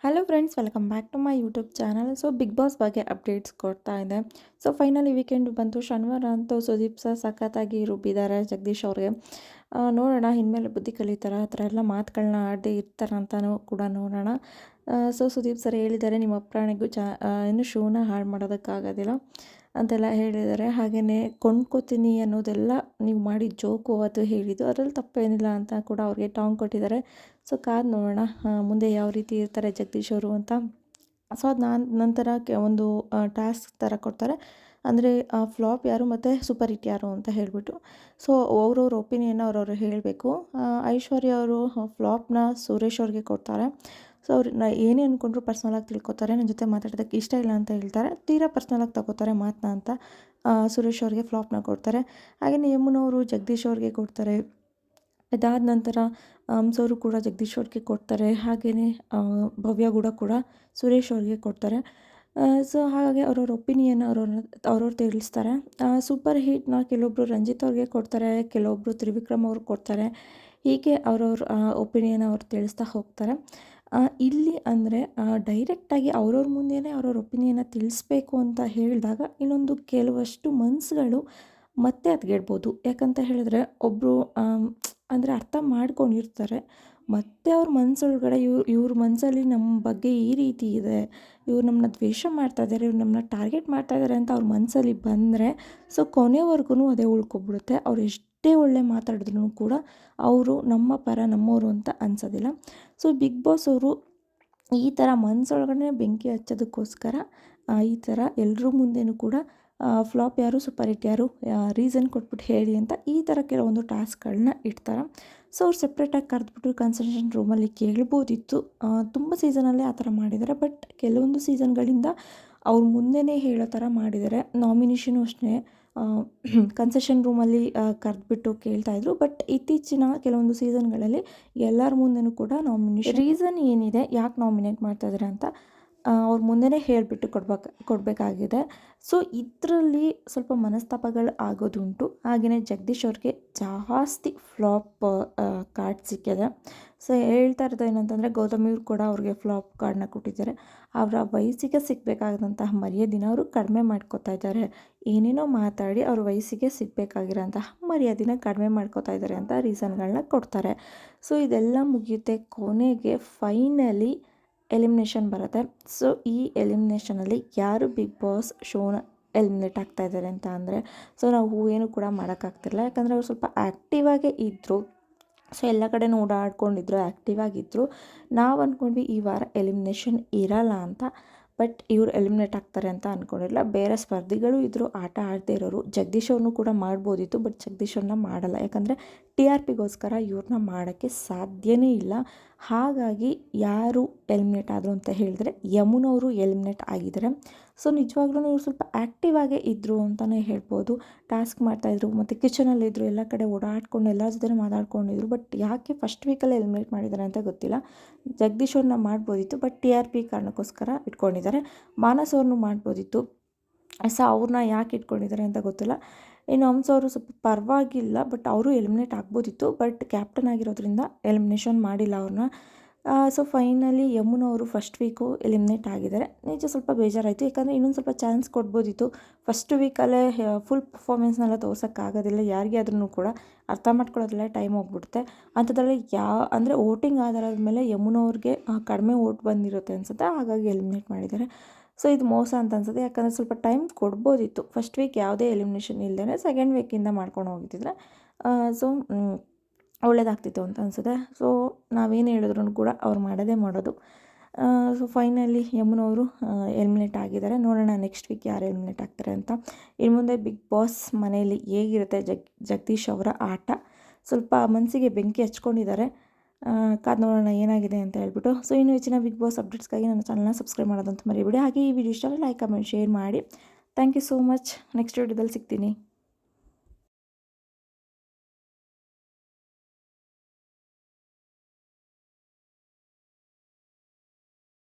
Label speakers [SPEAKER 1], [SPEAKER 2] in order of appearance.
[SPEAKER 1] Hello friends, welcome back to my YouTube channel. So Bigg Boss ಬಗ್ಗೆ updates ಕೊಡ್ತಾ ಇದೆ. So finally weekend ಬಂತು. ಶನಿವಾರ ಅಂತೂ ಸುದೀಪ್ ಸರ್ ಸಖತ್ತಾಗಿ ರುಬ್ಬಿದ್ದಾರೆ ಜಗದೀಶ್ ಅವ್ರಿಗೆ. ನೋಡೋಣ ಇನ್ಮೇಲೆ ಬುದ್ಧಿ ಕಲಿತಾರ, ಆ ಥರ ಎಲ್ಲ ಮಾತುಗಳನ್ನ ಆಡದೆ ಇರ್ತಾರ ಅಂತಲೂ ಕೂಡ ನೋಡೋಣ. ಸೊ ಸುದೀಪ್ ಸರ್ ಹೇಳಿದ್ದಾರೆ, ನಿಮ್ಮ ಅಪ್ರಾಣಿಗೂ ಇನ್ನು ಶೋನ ಹಾಳು ಮಾಡೋದಕ್ಕಾಗೋದಿಲ್ಲ ಅಂತೆಲ್ಲ ಹೇಳಿದ್ದಾರೆ. ಹಾಗೆಯೇ ಕೊಂಡ್ಕೋತೀನಿ ಅನ್ನೋದೆಲ್ಲ ನೀವು ಮಾಡಿ ಜೋಕು ಅವತ್ತು ಹೇಳಿದ್ದು, ಅದರಲ್ಲಿ ತಪ್ಪೇನಿಲ್ಲ ಅಂತ ಕೂಡ ಅವ್ರಿಗೆ ಟಾಂಗ್ ಕೊಟ್ಟಿದ್ದಾರೆ. ಸೊ ಕಾದು ನೋಡೋಣ ಮುಂದೆ ಯಾವ ರೀತಿ ಇರ್ತಾರೆ ಜಗದೀಶ್ ಅವರು ಅಂತ. ಸೊ ಅದು ನಂತರ ಒಂದು ಟಾಸ್ಕ್ ಥರ ಕೊಡ್ತಾರೆ, ಅಂದರೆ ಫ್ಲಾಪ್ ಯಾರು ಮತ್ತು ಸೂಪರ್ ಹಿಟ್ ಯಾರು ಅಂತ ಹೇಳಿಬಿಟ್ಟು. ಸೊ ಅವ್ರವ್ರ ಒಪಿನಿಯನ್ನ ಅವ್ರವ್ರು ಹೇಳಬೇಕು. ಐಶ್ವರ್ಯ ಅವರು ಫ್ಲಾಪ್ನ ಸುರೇಶ್ ಅವ್ರಿಗೆ ಕೊಡ್ತಾರೆ. ಸೊ ಅವ್ರು ಏನೇ ಅಂದ್ಕೊಂಡ್ರು ಪರ್ಸ್ನಲಾಗಿ ತಿಳ್ಕೊತಾರೆ, ನನ್ನ ಜೊತೆ ಮಾತಾಡೋದಕ್ಕೆ ಇಷ್ಟ ಇಲ್ಲ ಅಂತ ಹೇಳ್ತಾರೆ, ತೀರಾ ಪರ್ಸ್ನಲಾಗಿ ತಗೋತಾರೆ ಮಾತನ್ನ ಅಂತ ಸುರೇಶ್ ಅವ್ರಿಗೆ ಫ್ಲಾಪ್ನ ಕೊಡ್ತಾರೆ. ಹಾಗೆಯೇ ಯಮುನವರು ಜಗದೀಶ್ ಅವ್ರಿಗೆ ಕೊಡ್ತಾರೆ. ಅದಾದ ನಂತರ ಹಂಸವರು ಕೂಡ ಜಗದೀಶ್ ಅವ್ರಿಗೆ ಕೊಡ್ತಾರೆ. ಹಾಗೆಯೇ ಭವ್ಯ ಕೂಡ ಸುರೇಶ್ ಅವ್ರಿಗೆ ಕೊಡ್ತಾರೆ. ಸೊ ಹಾಗಾಗಿ ಅವ್ರವ್ರ ಒಪಿನಿಯನ್ ಅವ್ರವ್ರು ತಿಳಿಸ್ತಾರೆ. ಸೂಪರ್ ಹಿಟ್ನ ಕೆಲವೊಬ್ಬರು ರಂಜಿತ್ ಅವ್ರಿಗೆ ಕೊಡ್ತಾರೆ, ಕೆಲವೊಬ್ಬರು ತ್ರಿವಿಕ್ರಮ್ ಅವ್ರಿಗೆ ಕೊಡ್ತಾರೆ. ಹೀಗೆ ಅವ್ರವ್ರ ಒಪಿನಿಯನ್ ಅವ್ರು ತಿಳಿಸ್ತಾ ಹೋಗ್ತಾರೆ. ಇಲ್ಲಿ ಅಂದರೆ ಡೈರೆಕ್ಟಾಗಿ ಅವ್ರವ್ರ ಮುಂದೆಯೇ ಅವ್ರವ್ರ ಒಪಿನಿಯನ್ನ ತಿಳಿಸ್ಬೇಕು ಅಂತ ಹೇಳಿದಾಗ ಇನ್ನೊಂದು ಕೆಲವಷ್ಟು ಮನಸ್ಸುಗಳು ಮತ್ತೆ ಹದಗೆಡ್ಬೋದು. ಯಾಕಂತ ಹೇಳಿದ್ರೆ ಒಬ್ಬರು ಅಂದರೆ ಅರ್ಥ ಮಾಡ್ಕೊಂಡಿರ್ತಾರೆ, ಮತ್ತು ಅವ್ರ ಮನಸ್ಸೊಳಗಡೆ ಇವ್ರ ಮನಸ್ಸಲ್ಲಿ ನಮ್ಮ ಬಗ್ಗೆ ಈ ರೀತಿ ಇದೆ, ಇವ್ರು ನಮ್ಮನ್ನ ದ್ವೇಷ ಮಾಡ್ತಾಯಿದ್ದಾರೆ, ಇವ್ರು ನಮ್ಮನ್ನ ಟಾರ್ಗೆಟ್ ಮಾಡ್ತಾಯಿದ್ದಾರೆ ಅಂತ ಅವ್ರ ಮನಸ್ಸಲ್ಲಿ ಬಂದರೆ ಸೊ ಕೊನೆವರೆಗೂ ಅದೇ ಉಳ್ಕೊಬಿಡುತ್ತೆ. ಅವ್ರು ಎಷ್ಟೇ ಒಳ್ಳೆ ಮಾತಾಡಿದ್ರು ಕೂಡ ಅವರು ನಮ್ಮ ಪರ ನಮ್ಮವರು ಅಂತ ಅನ್ಸೋದಿಲ್ಲ. ಸೊ ಬಿಗ್ ಬಾಸ್ ಅವರು ಈ ಥರ ಮನಸ್ಸೊಳಗಡೆ ಬೆಂಕಿ ಹಚ್ಚೋದಕ್ಕೋಸ್ಕರ ಈ ಥರ ಎಲ್ಲರ ಮುಂದೆನೂ ಕೂಡ ಫ್ಲಾಪ್ ಯಾರು ಸೂಪರ್ ಹಿಟ್ ಯಾರು ರೀಸನ್ ಕೊಟ್ಬಿಟ್ಟು ಹೇಳಿ ಅಂತ ಈ ಥರ ಕೆಲವೊಂದು ಟಾಸ್ಕ್ಗಳನ್ನ ಇಡ್ತಾರೆ. ಸೊ ಅವ್ರು ಸಪ್ರೇಟಾಗಿ ಕರೆದ್ಬಿಟ್ಟು ಕನ್ಸಲ್ಟೇಷನ್ ರೂಮಲ್ಲಿ ಕೇಳ್ಬೋದಿತ್ತು. ತುಂಬ ಸೀಸನಲ್ಲಿ ಆ ಥರ ಮಾಡಿದ್ದಾರೆ, ಬಟ್ ಕೆಲವೊಂದು ಸೀಸನ್ಗಳಿಂದ ಅವ್ರ ಮುಂದೆನೇ ಹೇಳೋ ಥರ ಮಾಡಿದ್ದಾರೆ. ನಾಮಿನೇಷನು ಅಷ್ಟೇ ಕನ್ಸೆಷನ್ ರೂಮಲ್ಲಿ ಕರೆದ್ಬಿಟ್ಟು ಕೇಳ್ತಾಯಿದ್ರು, ಬಟ್ ಇತ್ತೀಚಿನ ಕೆಲವೊಂದು ಸೀಸನ್ಗಳಲ್ಲಿ ಎಲ್ಲರ ಮುಂದೆನೂ ಕೂಡ ನಾಮಿನೇಷನ್ ರೀಸನ್ ಏನಿದೆ, ಯಾಕೆ ನಾಮಿನೇಟ್ ಮಾಡ್ತಾಯಿದ್ದಾರೆ ಅಂತ ಅವ್ರ ಮುಂದೆನೇ ಹೇಳಿಬಿಟ್ಟು ಕೊಡಬೇಕಾಗಿದೆ. ಸೊ ಇದರಲ್ಲಿ ಸ್ವಲ್ಪ ಮನಸ್ತಾಪಗಳು ಆಗೋದುಂಟು. ಹಾಗೆಯೇ ಜಗದೀಶ್ ಅವ್ರಿಗೆ ಜಾಸ್ತಿ ಫ್ಲಾಪ್ ಕಾರ್ಡ್ ಸಿಕ್ಕಿದೆ. ಸೊ ಹೇಳ್ತಾ ಇರೋದು ಏನಂತಂದರೆ, ಗೌತಮಿ ಅವ್ರು ಕೂಡ ಅವ್ರಿಗೆ ಫ್ಲಾಪ್ ಕಾರ್ಡನ್ನ ಕೊಟ್ಟಿದ್ದಾರೆ. ಅವರ ವಯಸ್ಸಿಗೆ ಸಿಗಬೇಕಾದಂತಹ ಮರ್ಯಾದೆನ ಅವರು ಕಡಿಮೆ ಮಾಡ್ಕೋತಾ ಇದ್ದಾರೆ. ಏನೇನೋ ಮಾತಾಡಿ ಅವ್ರ ವಯಸ್ಸಿಗೆ ಸಿಗಬೇಕಾಗಿರೋಂತಹ ಮರ್ಯಾದೆನ ಕಡಿಮೆ ಮಾಡ್ಕೋತಾ ಇದ್ದಾರೆ ಅಂತ ರೀಸನ್ಗಳನ್ನ ಕೊಡ್ತಾರೆ. ಸೊ ಇದೆಲ್ಲ ಮುಗಿಯುತ್ತೆ, ಕೊನೆಗೆ ಫೈನಲಿ ಎಲಿಮಿನೇಷನ್ ಬರುತ್ತೆ. ಸೊ ಈ ಎಲಿಮಿನೇಷನಲ್ಲಿ ಯಾರು ಬಿಗ್ ಬಾಸ್ ಶೋನ ಎಲಿಮಿನೇಟ್ ಆಗ್ತಾ ಇದ್ದಾರೆ ಅಂತ ಅಂದರೆ, ಸೊ ನಾವು ಏನು ಕೂಡ ಮಾಡೋಕ್ಕಾಗ್ತಿರಲಿಲ್ಲ. ಯಾಕಂದರೆ ಅವ್ರು ಸ್ವಲ್ಪ ಆ್ಯಕ್ಟಿವಾಗೇ ಇದ್ದರು. ಸೊ ಎಲ್ಲ ಕಡೆನೂ ಓಡಾಡ್ಕೊಂಡಿದ್ರು, ಆ್ಯಕ್ಟಿವ್ ಆಗಿದ್ದರು. ನಾವು ಅಂದ್ಕೊಂಡ್ವಿ ಈ ವಾರ ಎಲಿಮಿನೇಷನ್ ಇರಲ್ಲ ಅಂತ, ಬಟ್ ಇವ್ರು ಎಲಿಮಿನೇಟ್ ಆಗ್ತಾರೆ ಅಂತ ಅಂದ್ಕೊಂಡಿರಲಿಲ್ಲ. ಬೇರೆ ಸ್ಪರ್ಧಿಗಳು ಇದ್ದರು, ಆಟ ಆಡದೇ ಇರೋರು. ಜಗದೀಶ್ ಅವ್ರನ್ನೂ ಕೂಡ ಮಾಡ್ಬೋದಿತ್ತು, ಬಟ್ ಜಗದೀಶ್ ಅವ್ರನ್ನ ಮಾಡಲ್ಲ. ಯಾಕಂದರೆ ಟಿ ಆರ್ ಪಿಗೋಸ್ಕರ ಇವ್ರನ್ನ ಮಾಡೋಕ್ಕೆ ಸಾಧ್ಯವೇ ಇಲ್ಲ. ಹಾಗಾಗಿ ಯಾರು ಎಲಿಮಿನೇಟ್ ಆದರು ಅಂತ ಹೇಳಿದ್ರೆ ಯಮುನವರು ಎಲಿಮಿನೇಟ್ ಆಗಿದ್ದಾರೆ. ಸೊ ನಿಜವಾಗ್ಲೂ ಇವ್ರು ಸ್ವಲ್ಪ ಆ್ಯಕ್ಟಿವ್ ಆಗೇ ಇದ್ದರು ಅಂತಲೇ ಹೇಳ್ಬೋದು. ಟಾಸ್ಕ್ ಮಾಡ್ತಾಯಿದ್ರು, ಮತ್ತು ಕಿಚನಲ್ಲಿದ್ದರು, ಎಲ್ಲ ಕಡೆ ಓಡಾಡ್ಕೊಂಡು ಎಲ್ಲರ ಜೊತೆ ಮಾತಾಡ್ಕೊಂಡಿದ್ರು. ಬಟ್ ಯಾಕೆ ಫಸ್ಟ್ ವೀಕಲ್ಲೇ ಎಲಿಮಿನೇಟ್ ಮಾಡಿದ್ದಾರೆ ಅಂತ ಗೊತ್ತಿಲ್ಲ. ಜಗದೀಶ್ ಅವ್ರನ್ನ ಮಾಡ್ಬೋದಿತ್ತು, ಬಟ್ ಟಿ ಆರ್ ಪಿ ಕಾರಣಕ್ಕೋಸ್ಕರ ಇಟ್ಕೊಂಡಿದ್ದಾರೆ. ಮಾನಸ್ ಅವ್ರನ್ನೂ ಮಾಡ್ಬೋದಿತ್ತು, ಸೊ ಅವ್ರನ್ನ ಯಾಕೆ ಇಟ್ಕೊಂಡಿದ್ದಾರೆ ಅಂತ ಗೊತ್ತಿಲ್ಲ. ಇನ್ನು ಹಂಸ ಅವರು ಸ್ವಲ್ಪ ಪರವಾಗಿಲ್ಲ, ಬಟ್ ಅವರು ಎಲಿಮಿನೇಟ್ ಆಗ್ಬೋದಿತ್ತು, ಬಟ್ ಕ್ಯಾಪ್ಟನ್ ಆಗಿರೋದ್ರಿಂದ ಎಲಿಮಿನೇಷನ್ ಮಾಡಿಲ್ಲ ಅವ್ರನ್ನ. ಸೊ ಫೈನಲಿ ಯಮುನವರು ಫಸ್ಟ್ ವೀಕು ಎಲಿಮಿನೇಟ್ ಆಗಿದ್ದಾರೆ. ನಿಜ ಸ್ವಲ್ಪ ಬೇಜಾರಾಯಿತು, ಯಾಕಂದರೆ ಇನ್ನೊಂದು ಸ್ವಲ್ಪ ಚಾನ್ಸ್ ಕೊಡ್ಬೋದಿತ್ತು. ಫಸ್ಟ್ ವೀಕಲ್ಲೇ ಫುಲ್ ಪರ್ಫಾರ್ಮೆನ್ಸ್ನೆಲ್ಲ ತೋರ್ಸೋಕ್ಕಾಗೋದಿಲ್ಲ ಯಾರಿಗೆ ಆದ್ರೂ ಕೂಡ. ಅರ್ಥ ಮಾಡ್ಕೊಳ್ಳೋದ್ರಲ್ಲೇ ಟೈಮ್ ಹೋಗ್ಬಿಡುತ್ತೆ. ಅಂಥದ್ರಲ್ಲಿ ಅಂದರೆ ವೋಟಿಂಗ್ ಆಧಾರದ ಮೇಲೆ ಯಮುನವ್ರಿಗೆ ಕಡಿಮೆ ವೋಟ್ ಬಂದಿರುತ್ತೆ ಅನಿಸುತ್ತೆ, ಹಾಗಾಗಿ ಎಲಿಮಿನೇಟ್ ಮಾಡಿದ್ದಾರೆ. ಸೊ ಇದು ಮೋಸ ಅಂತ ಅನ್ಸುತ್ತೆ, ಯಾಕಂದರೆ ಸ್ವಲ್ಪ ಟೈಮ್ ಕೊಡ್ಬೋದಿತ್ತು. ಫಸ್ಟ್ ವೀಕ್ ಯಾವುದೇ ಎಲಿಮಿನೇಷನ್ ಇಲ್ಲದೇ ಸೆಕೆಂಡ್ ವೀಕಿಂದ ಮಾಡ್ಕೊಂಡು ಹೋಗಿದ್ದಿದ್ರೆ ಸೊ ಒಳ್ಳೇದಾಗ್ತಿತ್ತು ಅಂತ ಅನಿಸುತ್ತೆ. ಸೊ ನಾವೇನು ಹೇಳಿದ್ರು ಕೂಡ ಅವ್ರು ಮಾಡೋದು. ಸೊ ಫೈನಲಿ ಯಮುನವರು ಎಲಿಮಿನೇಟ್ ಆಗಿದ್ದಾರೆ. ನೋಡೋಣ ನೆಕ್ಸ್ಟ್ ವೀಕ್ ಯಾರು ಎಲಿಮಿನೇಟ್ ಆಗ್ತಾರೆ ಅಂತ. ಇನ್ನು ಮುಂದೆ ಬಿಗ್ ಬಾಸ್ ಮನೆಯಲ್ಲಿ ಹೇಗಿರುತ್ತೆ ಜಗದೀಶ್ ಅವರ ಆಟ, ಸ್ವಲ್ಪ ಮನಸ್ಸಿಗೆ ಬೆಂಕಿ ಹಚ್ಕೊಂಡಿದ್ದಾರೆ. ಕಾದು ನೋಡೋಣ ಏನಾಗಿದೆ ಅಂತ ಹೇಳ್ಬಿಟ್ಟು. ಸೊ ಇನ್ನೂ ಹೆಚ್ಚಿನ ಬಿಗ್ ಬಾಸ್ ಅಪ್ಡೇಟ್ಸ್ಗಾಗಿ ನನ್ನ ಚಾನಲ್ನ ಸಬ್ಸ್ಕ್ರೈಬ್ ಮಾಡೋದಂತ ಮರಿಬೇಡಿ. ಹಾಗೆ ಈ ವಿಡಿಯೋ ಇಷ್ಟ ಆದರೆ ಲೈಕ್, ಕಮೆಂಟ್, ಶೇರ್ ಮಾಡಿ. Thank you so much. Next ವಿಡಿಯೋದಲ್ಲಿ ಸಿಗ್ತೀನಿ.